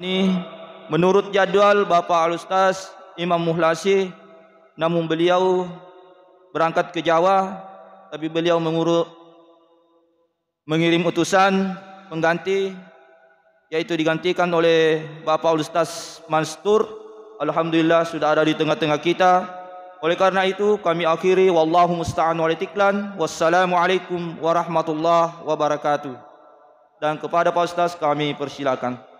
Ini menurut jadwal Bapak Al-Ustaz Imam Muhlasi, namun beliau berangkat ke Jawa, tapi beliau mengirim utusan pengganti, yaitu digantikan oleh Bapak Al-Ustaz Manstur. Alhamdulillah sudah ada di tengah-tengah kita. Oleh karena itu kami akhiri, wallahu musta'an wal itiklan. Wassalamualaikum warahmatullahi wabarakatuh. Dan kepada Pak Ustaz kami persilakan.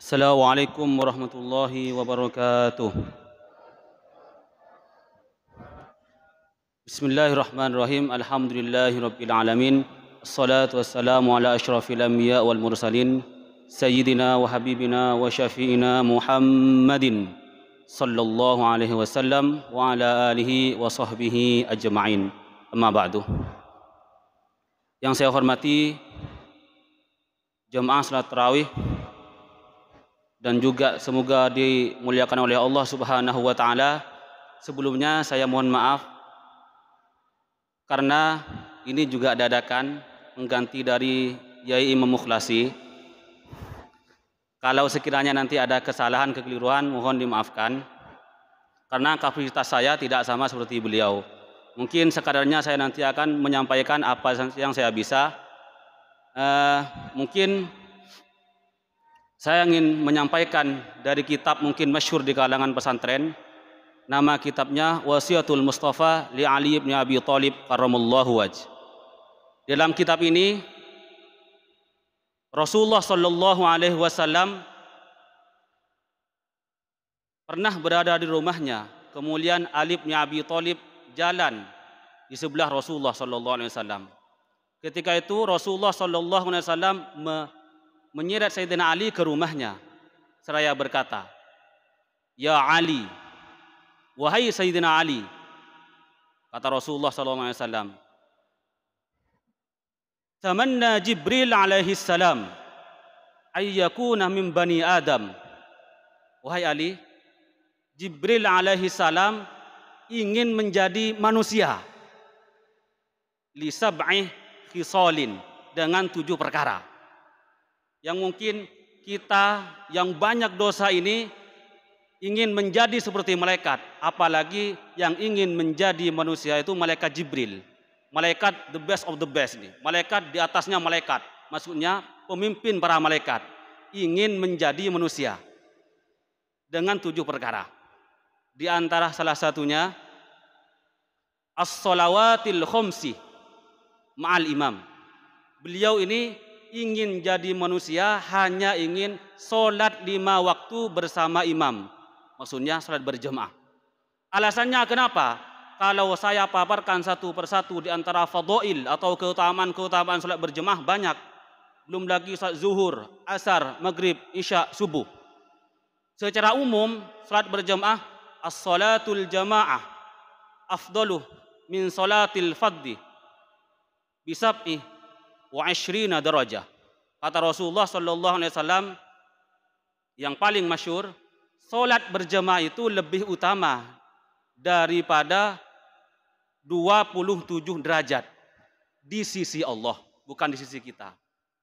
Assalamualaikum warahmatullahi wabarakatuh. Bismillahirrahmanirrahim. Alhamdulillahirabbil alamin. Assalatu wassalamu ala asyrafil anbiya wal mursalin sayyidina wa habibina wa syafi'ina Muhammadin sallallahu alaihi wasallam wa ala alihi wa sahbihi ajma'in. Amma ba'du. Yang saya hormati jemaah salat tarawih dan juga semoga dimuliakan oleh Allah Subhanahu wa taala. Sebelumnya saya mohon maaf karena ini juga dadakan mengganti dari Yai Imam Mukhlasi. Kalau sekiranya nanti ada kesalahan, kekeliruan, mohon dimaafkan. Karena kapasitas saya tidak sama seperti beliau. Mungkin sekadarnya saya nanti akan menyampaikan apa yang saya bisa. Mungkin saya ingin menyampaikan dari kitab mungkin masyhur di kalangan pesantren. Nama kitabnya Wasiatul Mustafa li Ali bin Abi Thalib karramallahu wajh. Dalam kitab ini Rasulullah sallallahu alaihi wasallam pernah berada di rumahnya. Kemudian Ali bin Abi Thalib jalan di sebelah Rasulullah sallallahu alaihi wasallam. Ketika itu Rasulullah sallallahu alaihi wasallam menyeret Sayyidina Ali ke rumahnya seraya berkata, "Ya Ali, wahai Sayyidina Ali," kata Rasulullah SAW, "Tamanna Jibril alaihi salam ayyakuna min bani Adam." Wahai Ali, Jibril alaihi salam ingin menjadi manusia li sab'i khisalin, dengan 7 perkara. Yang mungkin kita yang banyak dosa ini ingin menjadi seperti malaikat, apalagi yang ingin menjadi manusia itu malaikat Jibril. Malaikat the best of the best nih. Malaikat di atasnya malaikat. Maksudnya pemimpin para malaikat ingin menjadi manusia dengan 7 perkara. Di antara salah satunya as-shalawatil khamsi ma'al imam. Beliau ini ingin jadi manusia hanya ingin sholat 5 waktu bersama imam. Maksudnya sholat berjemaah. Alasannya kenapa? Kalau saya paparkan satu persatu di antara fadhail atau keutamaan-keutamaan sholat berjemaah banyak. Belum lagi sholat zuhur, asar, maghrib, isya, subuh. Secara umum sholat berjemaah as-sholatul jamaah afdaluh min sholatil fadhi bisab'i wa 'ishrina darajah. Kata Rasulullah sallallahu alaihi wasallam yang paling masyhur, salat berjamaah itu lebih utama daripada 27 derajat di sisi Allah, bukan di sisi kita.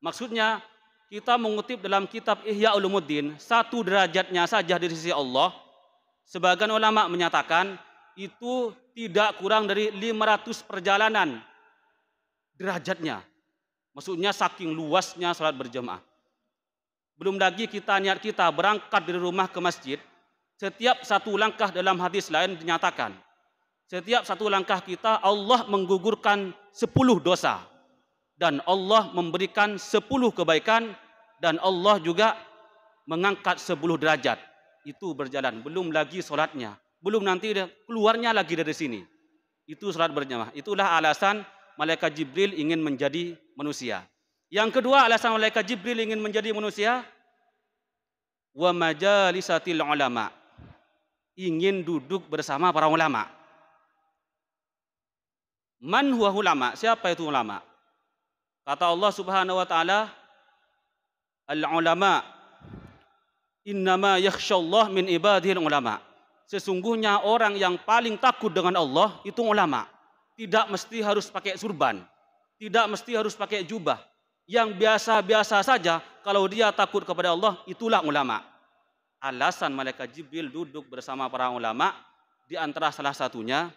Maksudnya kita mengutip dalam kitab Ihya Ulumuddin, 1 derajatnya saja di sisi Allah, sebagian ulama menyatakan itu tidak kurang dari 500 perjalanan derajatnya. Maksudnya saking luasnya salat berjemaah. Belum lagi niat kita berangkat dari rumah ke masjid. Setiap 1 langkah dalam hadis lain dinyatakan, setiap 1 langkah kita Allah menggugurkan 10 dosa. Dan Allah memberikan 10 kebaikan. Dan Allah juga mengangkat 10 derajat. Itu berjalan. Belum lagi salatnya. Belum nanti keluarnya lagi dari sini. Itu salat berjemaah. Itulah alasan malaikat Jibril ingin menjadi manusia. Yang kedua alasan malaikat Jibril ingin menjadi manusia, wa majalisatil ulama, ingin duduk bersama para ulama. Man huwa ulama? Siapa itu ulama? Kata Allah Subhanahu wa taala, al ulama Innama yakhsyallah min ibadihil ulama. Sesungguhnya orang yang paling takut dengan Allah itu ulama. Tidak mesti harus pakai surban, tidak mesti harus pakai jubah. Yang biasa-biasa saja, kalau dia takut kepada Allah, itulah ulama. Alasan malaikat Jibril duduk bersama para ulama, di antara salah satunya,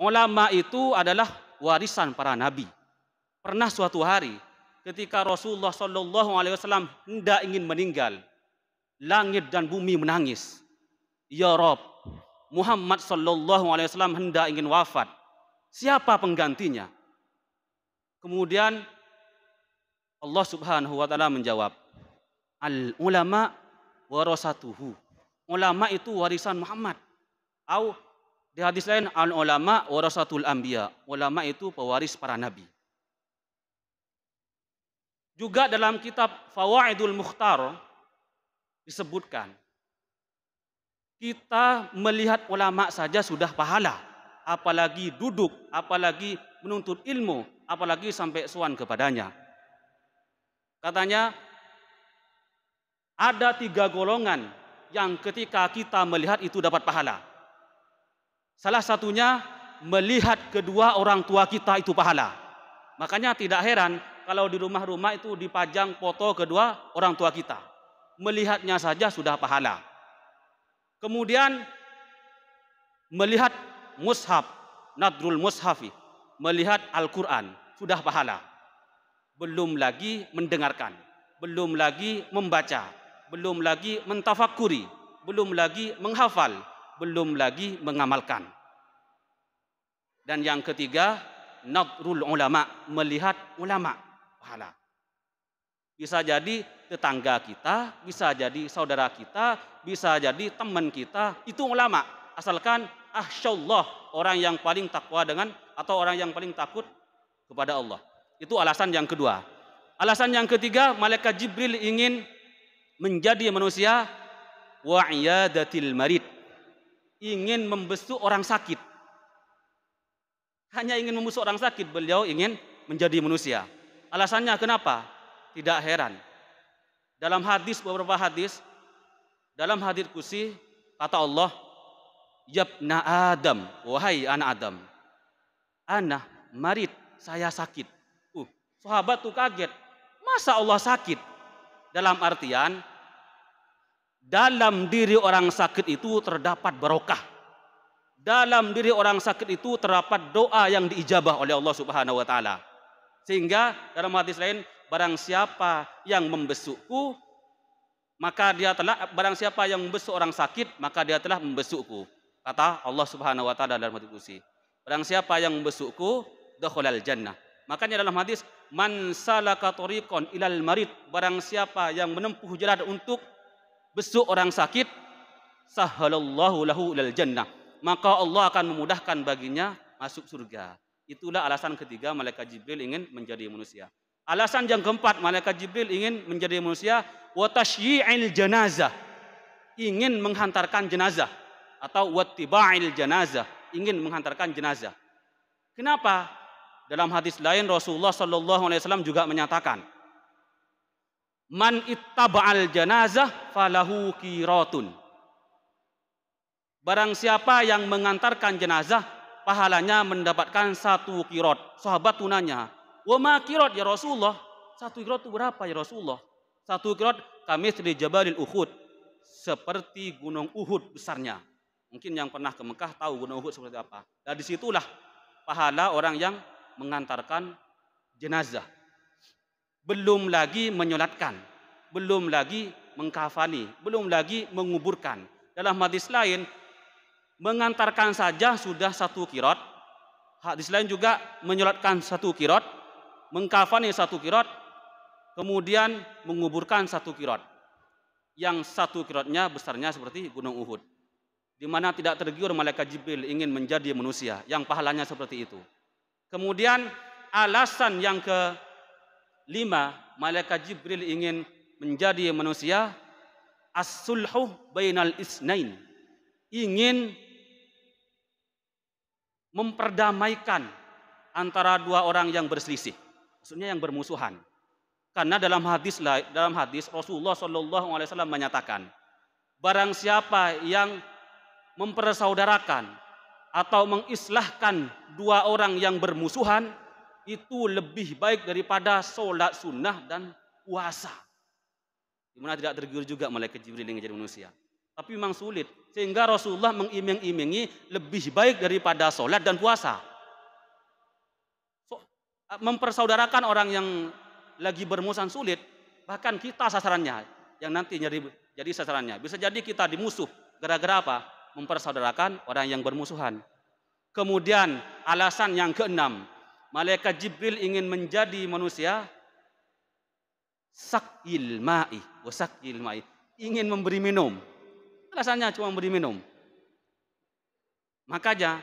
ulama itu adalah warisan para nabi. Pernah suatu hari, ketika Rasulullah SAW hendak ingin meninggal, langit dan bumi menangis. Ya Rabb, Muhammad SAW hendak ingin wafat. Siapa penggantinya? Kemudian Allah Subhanahu wa taala menjawab, al ulama warasatuhu. Ulama itu warisan Muhammad. Atau di hadis lain, al ulama warasatul anbiya. Ulama itu pewaris para nabi. Juga dalam kitab Fawaidul Mukhtar disebutkan, kita melihat ulama saja sudah pahala, apalagi duduk, apalagi menuntut ilmu, apalagi sampai sowan kepadanya. Katanya, ada 3 golongan yang ketika kita melihat itu dapat pahala. Salah satunya, melihat kedua orang tua kita itu pahala. Makanya tidak heran kalau di rumah-rumah itu dipajang foto kedua orang tua kita. Melihatnya saja sudah pahala. Kemudian melihat mushaf, nadrul mushafi, melihat Al-Quran, sudah pahala. Belum lagi mendengarkan, belum lagi membaca, belum lagi mentafakuri, belum lagi menghafal, belum lagi mengamalkan. Dan yang ketiga, nadrul ulama, melihat ulama, pahala. Bisa jadi tetangga kita, bisa jadi saudara kita, bisa jadi teman kita, itu ulama. Asalkan ahsyallah, orang yang paling takwa dengan, atau orang yang paling takut kepada Allah. Itu alasan yang kedua. Alasan yang ketiga, malaikat Jibril ingin menjadi manusia wa iyadatil marid, ingin membesuk orang sakit. Hanya ingin membesuk orang sakit, beliau ingin menjadi manusia. Alasannya kenapa? Tidak heran. Dalam hadis, beberapa hadis, dalam hadis qudsi kata Allah, yabna Adam, wahai anak Adam, ana marid, saya sakit. Sahabat tuh kaget, masa Allah sakit? Dalam artian, dalam diri orang sakit itu terdapat barokah. Dalam diri orang sakit itu terdapat doa yang diijabah oleh Allah Subhanahu wa taala. Sehingga dalam hadis lain, barang siapa yang membesukku, maka dia telah, barang siapa yang membesuk orang sakit, maka dia telah membesukku. Kata Allah Subhanahu wa taala dalam hadis qudsi. Barang siapa yang membesukku, dakhalal jannah. Makanya dalam hadis, man salaka tariqan ilal marid, barang siapa yang menempuh jalan untuk besuk orang sakit, sahhalallahu lahu ilal jannah, maka Allah akan memudahkan baginya masuk surga. Itulah alasan ketiga malaikat Jibril ingin menjadi manusia. Alasan yang keempat malaikat Jibril ingin menjadi manusia, wa tasyyi'il janazah, ingin menghantarkan jenazah, atau wattiba'il janazah, ingin menghantarkan jenazah. Kenapa? Dalam hadis lain Rasulullah SAW juga menyatakan, man ittaba'al janazah falahu qiratun. Barang siapa yang mengantarkan jenazah, pahalanya mendapatkan 1 qirat. Sahabat tunanya, wa ma qirat ya Rasulullah? 1 qirat itu berapa ya Rasulullah? 1 qirat kamitsli jabalil Uhud, seperti gunung Uhud besarnya. Mungkin yang pernah ke Mekah tahu gunung Uhud seperti apa. Dan disitulah pahala orang yang mengantarkan jenazah. Belum lagi menyolatkan, belum lagi mengkafani, belum lagi menguburkan. Dalam hadis lain, mengantarkan saja sudah 1 qirat. Hadis lain juga menyolatkan 1 qirat, mengkafani 1 qirat, kemudian menguburkan 1 qirat. Yang 1 qiratnya besarnya seperti gunung Uhud, di mana tidak tergiur malaikat Jibril ingin menjadi manusia yang pahalanya seperti itu. Kemudian alasan yang ke-5 malaikat Jibril ingin menjadi manusia, as-sulhu bainal isnain, ingin memperdamaikan antara 2 orang yang berselisih, maksudnya yang bermusuhan. Karena dalam hadis Rasulullah Shallallahu Alaihi Wasallam menyatakan, barang siapa yang mempersaudarakan atau mengislahkan dua orang yang bermusuhan, itu lebih baik daripada sholat sunnah dan puasa. Dimana tidak tergiur juga malaikat Jibril yang menjadi manusia. Tapi memang sulit. Sehingga Rasulullah mengiming-imingi lebih baik daripada sholat dan puasa. Mempersaudarakan orang yang lagi bermusuhan sulit. Bahkan kita sasarannya. Yang nanti jadi sasarannya. Bisa jadi kita dimusuh. Gara-gara apa? Mempersaudarakan orang yang bermusuhan. Kemudian alasan yang keenam. Malaikat Jibril ingin menjadi manusia sakil ma'i, wasakil ma'i, ingin memberi minum. Alasannya cuma memberi minum. Makanya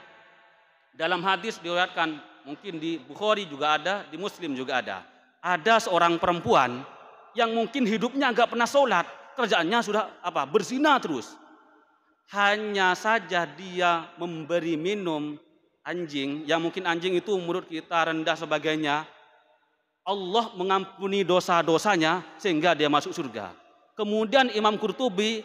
dalam hadis diriwayatkan, mungkin di Bukhari juga ada, di Muslim juga ada. Ada seorang perempuan yang mungkin hidupnya enggak pernah sholat, kerjaannya sudah berzina terus. Hanya saja dia memberi minum anjing, yang mungkin anjing itu menurut kita rendah sebagainya, Allah mengampuni dosa-dosanya sehingga dia masuk surga. Kemudian Imam Qurtubi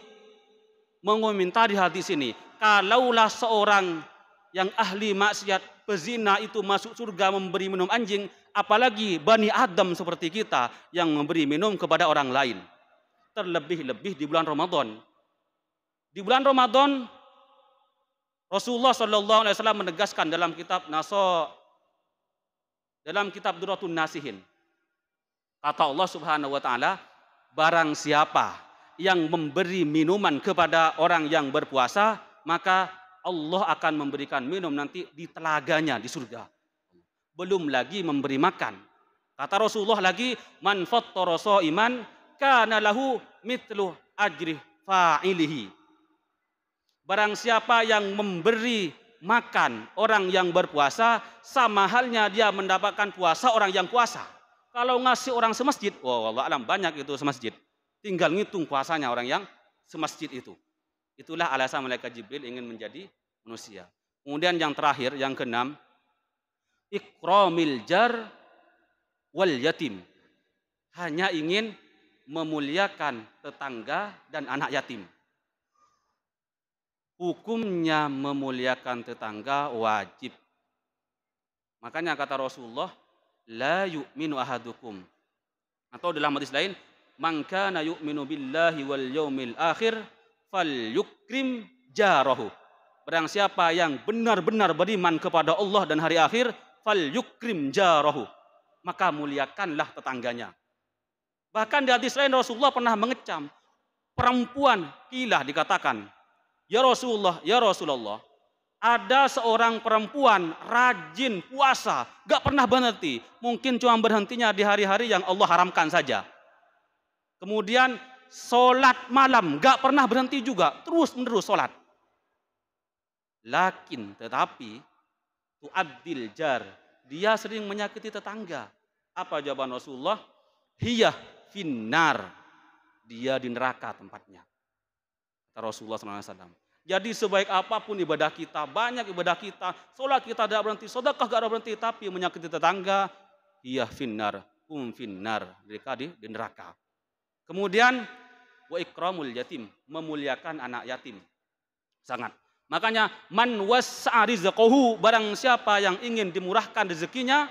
mengomentari hadis ini, kalaulah seorang yang ahli maksiat pezina itu masuk surga memberi minum anjing, apalagi Bani Adam seperti kita yang memberi minum kepada orang lain. Terlebih-lebih di bulan Ramadan. Di bulan Ramadan Rasulullah Shallallahu Alaihi Wasallam menegaskan dalam kitab Duratun Nasihin, kata Allah Subhanahu Wa Taala, barang siapa yang memberi minuman kepada orang yang berpuasa, maka Allah akan memberikan minum nanti di telaganya di surga. Belum lagi memberi makan. Kata Rasulullah lagi, man fattara shaiman kana lahu mithlu ajri fa'ilihi. Barang siapa yang memberi makan orang yang berpuasa, sama halnya dia mendapatkan puasa orang yang puasa. Kalau ngasih orang semasjid, wallah alam banyak itu semasjid. Tinggal ngitung puasanya orang yang semasjid itu. Itulah alasan malaikat Jibril ingin menjadi manusia. Kemudian yang terakhir, yang keenam, ikramil jar wal yatim. Hanya ingin memuliakan tetangga dan anak yatim. Hukumnya memuliakan tetangga wajib. Makanya kata Rasulullah, la yu'minu ahadukum. Atau dalam hadis lain, man kana yu'minu billahi wal yaumil akhir falyukrim jarahu. Barang siapa yang benar-benar beriman kepada Allah dan hari akhir, falyukrim jarahu, maka muliakanlah tetangganya. Bahkan di hadis lain Rasulullah pernah mengecam perempuan, kilah dikatakan, ya Rasulullah, ada seorang perempuan rajin puasa, gak pernah berhenti. Mungkin cuma berhentinya di hari-hari yang Allah haramkan saja. Kemudian sholat malam, gak pernah berhenti juga, terus menerus sholat. Tetapi tu'addil jar, dia sering menyakiti tetangga. Apa jawaban Rasulullah? Hiya finnar, dia di neraka tempatnya. Kata Rasulullah SAW. Jadi sebaik apapun ibadah kita, banyak ibadah kita, sholat kita tidak berhenti, sedekah tidak berhenti, tapi menyakiti tetangga, hiya finnar, finnar, mereka di neraka. Kemudian wa ikramul yatim, memuliakan anak yatim. Sangat. Makanya man wassa'a rizqahu, barang siapa yang ingin dimurahkan rezekinya,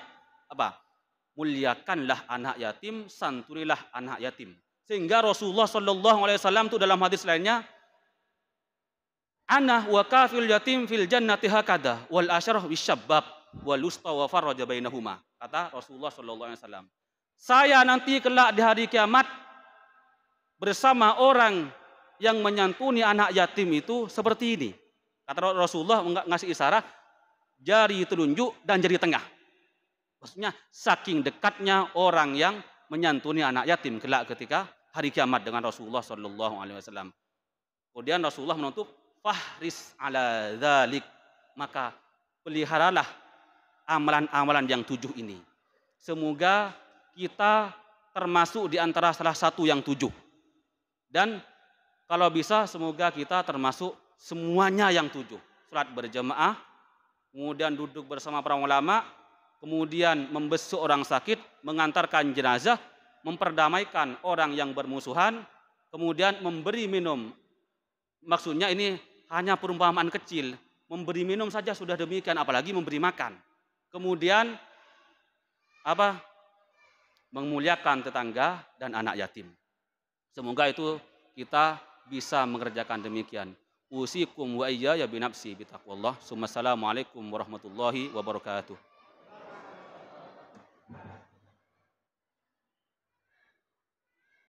muliakanlah anak yatim, santunilah anak yatim. Sehingga Rasulullah Shallallahu Alaihi Wasallam itu dalam hadis lainnya, ana wa kafil yatim fil jannati hakada wal asyarah bisyabab wal usta wa farraja bainahuma. Kata Rasulullah Shallallahu Alaihi Wasallam, saya nanti kelak di hari kiamat bersama orang yang menyantuni anak yatim itu seperti ini. Kata Rasulullah ngasih isyarat jari telunjuk dan jari tengah. Maksudnya saking dekatnya orang yang menyantuni anak yatim kelak ketika hari kiamat dengan Rasulullah Shallallahu Alaihi Wasallam. Kemudian Rasulullah menutup, fahris ala dzalik, maka peliharalah amalan-amalan yang 7 ini. Semoga kita termasuk di antara salah satu yang 7. Dan kalau bisa semoga kita termasuk semuanya yang 7. Salat berjamaah, kemudian duduk bersama para ulama, kemudian membesuk orang sakit, mengantarkan jenazah, memperdamaikan orang yang bermusuhan, kemudian memberi minum. Maksudnya ini hanya perumpamaan kecil, memberi minum saja sudah demikian, apalagi memberi makan. Kemudian apa? Memuliakan tetangga dan anak yatim. Semoga itu kita bisa mengerjakan demikian. Usikum wa iyaya binafsi bitaqwallah. Assalamualaikum warahmatullahi wabarakatuh.